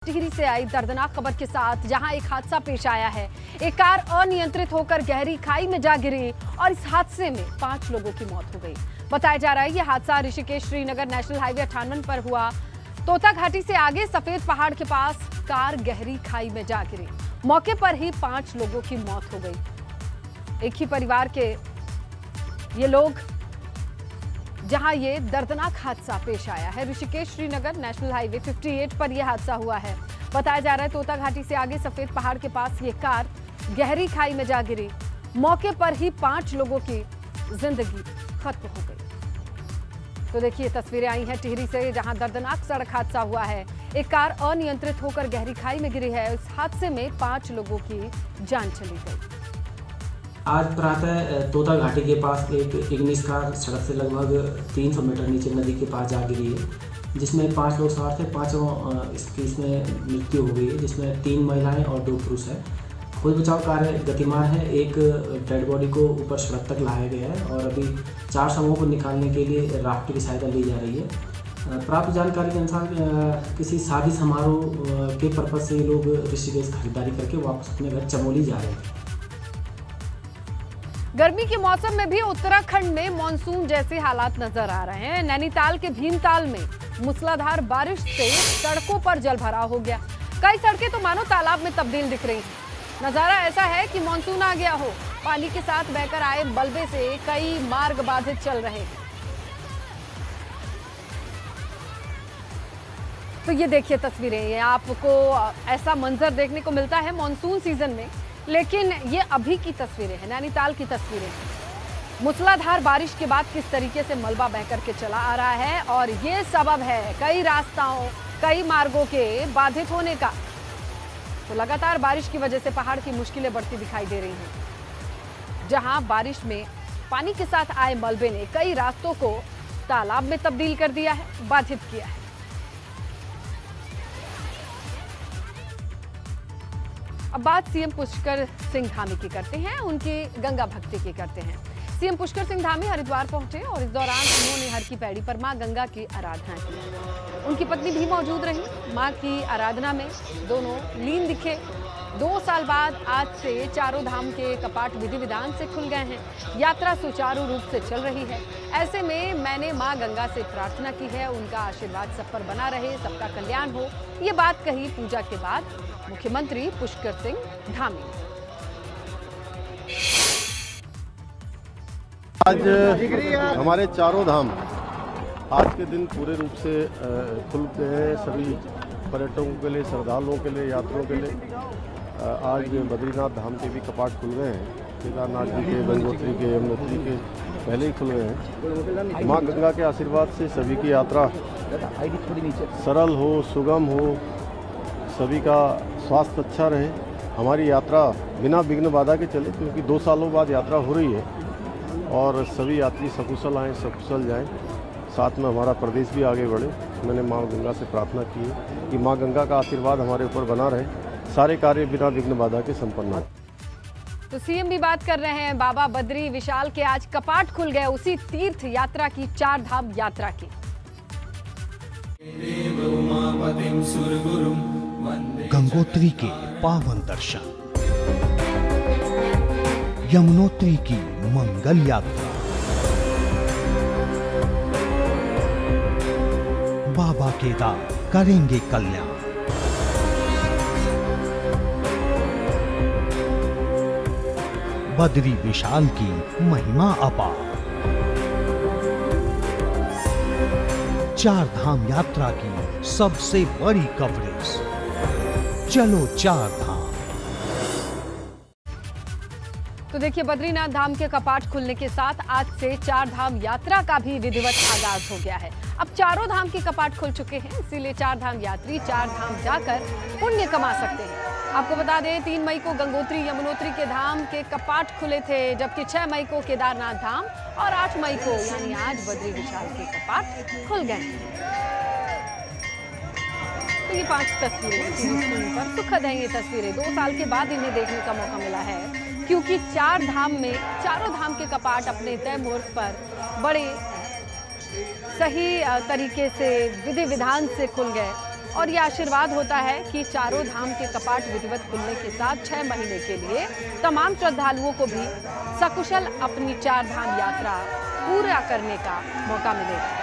टिहरी से आई दर्दनाक खबर के साथ जहां एक हादसा पेश आया है। एक कार अनियंत्रित होकर गहरी खाई में जा गिरी और इस हादसे में 5 लोगों की मौत हो गई। बताया जा रहा है यह हादसा ऋषिकेश श्रीनगर नेशनल हाईवे 58 पर हुआ। तोता घाटी से आगे सफेद पहाड़ के पास कार गहरी खाई में जा गिरी। मौके पर ही 5 लोगों की मौत हो गई। एक ही परिवार के ये लोग जहां ये दर्दनाक हादसा पेश आया है। ऋषिकेश श्रीनगर नेशनल हाईवे 58 पर यह हादसा हुआ है। बताया जा रहा है तोता घाटी से आगे सफेद पहाड़ के पास ये कार गहरी खाई में जा गिरी। मौके पर ही 5 लोगों की जिंदगी खत्म हो गई। तो देखिए तस्वीरें आई हैं टिहरी से जहां दर्दनाक सड़क हादसा हुआ है। एक कार अनियंत्रित होकर गहरी खाई में गिरी है। इस हादसे में 5 लोगों की जान चली गई। आज प्रातः तोता घाटी के पास एक इग्निस कार सड़क से लगभग 300 मीटर नीचे नदी के पास जा गिरी है, जिसमें 5 लोग सवार थे। पाँचों इसमें मृत्यु हो गई है, जिसमें 3 महिलाएं और 2 पुरुष हैं। खोज बचाव कार्य गतिमान है। एक डेड बॉडी को ऊपर सड़क तक लाया गया है और अभी 4 शवों को निकालने के लिए राफ्ट की सहायता ली जा रही है। प्राप्त जानकारी के अनुसार किसी शादी समारोह के पर्पज से ये लोग ऋषिकेश खरीदारी करके वापस अपने घर चमोली जा रहे थे। गर्मी के मौसम में भी उत्तराखंड में मानसून जैसे हालात नजर आ रहे हैं। नैनीताल के भीमताल में मूसलाधार बारिश से सड़कों पर जलभराव हो गया। कई सड़कें तो मानो तालाब में तब्दील दिख रही हैं। नजारा ऐसा है कि मानसून आ गया हो। पानी के साथ बहकर आए मलबे से कई मार्ग बाधित चल रहे हैं। तो ये देखिए तस्वीरें, ये आपको ऐसा मंजर देखने को मिलता है मानसून सीजन में, लेकिन ये अभी की तस्वीरें हैं, नैनीताल की तस्वीरें हैं। मूसलाधार बारिश के बाद किस तरीके से मलबा बह करके चला आ रहा है और ये सबब है कई रास्ताओं, कई मार्गों के बाधित होने का। तो लगातार बारिश की वजह से पहाड़ की मुश्किलें बढ़ती दिखाई दे रही हैं। जहां बारिश में पानी के साथ आए मलबे ने कई रास्तों को तालाब में तब्दील कर दिया है, बाधित किया है। अब बात सीएम पुष्कर सिंह धामी की करते हैं, उनकी गंगा भक्ति की करते हैं। सीएम पुष्कर सिंह धामी हरिद्वार पहुंचे और इस दौरान उन्होंने हर की पैड़ी पर मां गंगा की आराधना की। उनकी पत्नी भी मौजूद रही। मां की आराधना में दोनों लीन दिखे। 2 साल बाद आज से चारों धाम के कपाट विधि विधान से खुल गए हैं। यात्रा सुचारू रूप से चल रही है। ऐसे में मैंने मां गंगा से प्रार्थना की है, उनका आशीर्वाद सब पर बना रहे, सबका कल्याण हो। ये बात कही पूजा के बाद मुख्यमंत्री पुष्कर सिंह धामी। आज हमारे चारों धाम आज के दिन पूरे रूप से खुल गए हैं। सभी पर्यटकों के लिए, श्रद्धालुओं के लिए, यात्रियों के लिए आज बद्रीनाथ धाम के भी कपाट खुल गए हैं। केदारनाथ जी के, गंगोत्री के, यमुनोत्री के पहले ही खुल गए हैं। माँ गंगा के आशीर्वाद से सभी की यात्रा सरल हो, सुगम हो, सभी का स्वास्थ्य अच्छा रहे, हमारी यात्रा बिना विघ्न बाधा के चले, क्योंकि 2 सालों बाद यात्रा हो रही है और सभी यात्री सकुशल आएँ, सकुशल जाएं, साथ में हमारा प्रदेश भी आगे बढ़े। मैंने माँ गंगा से प्रार्थना की है कि माँ गंगा का आशीर्वाद हमारे ऊपर बना रहे, सारे कार्य बिना विघ्न बाधा के संपन्न हो। तो सीएम भी बात कर रहे हैं बाबा बद्री विशाल के आज कपाट खुल गए, उसी तीर्थ यात्रा की, 4 धाम यात्रा की। गंगोत्री के पावन दर्शन, यमुनोत्री की मंगल यात्रा, बाबा केदार करेंगे कल्याण। बद्री विशाल की महिमा अपार, 4 धाम यात्रा की सबसे बड़ी कवरेज। चलो 4 धाम। तो देखिए बद्रीनाथ धाम के कपाट खुलने के साथ आज से 4 धाम यात्रा का भी विधिवत आगाज हो गया है। अब चारों धाम के कपाट खुल चुके हैं, इसीलिए 4 धाम यात्री 4 धाम जाकर पुण्य कमा सकते हैं। आपको बता दें 3 मई को गंगोत्री, यमुनोत्री के धाम के कपाट खुले थे, जबकि 6 मई को केदारनाथ धाम और 8 मई को यानी आज बद्री विशाल के कपाट खुल गए हैं। तो ये 5 तस्वीरें टीवी स्क्रीन पर सुखद हैं। ये तस्वीरें 2 साल के बाद इन्हें देखने का मौका मिला है, क्योंकि 4 धाम में चारों धाम के कपाट अपने तय मुहूर्त पर बड़े सही तरीके से विधि विधान से खुल गए। और यह आशीर्वाद होता है कि चारों धाम के कपाट विधिवत खुलने के साथ 6 महीने के लिए तमाम श्रद्धालुओं को भी सकुशल अपनी 4 धाम यात्रा पूरा करने का मौका मिलेगा।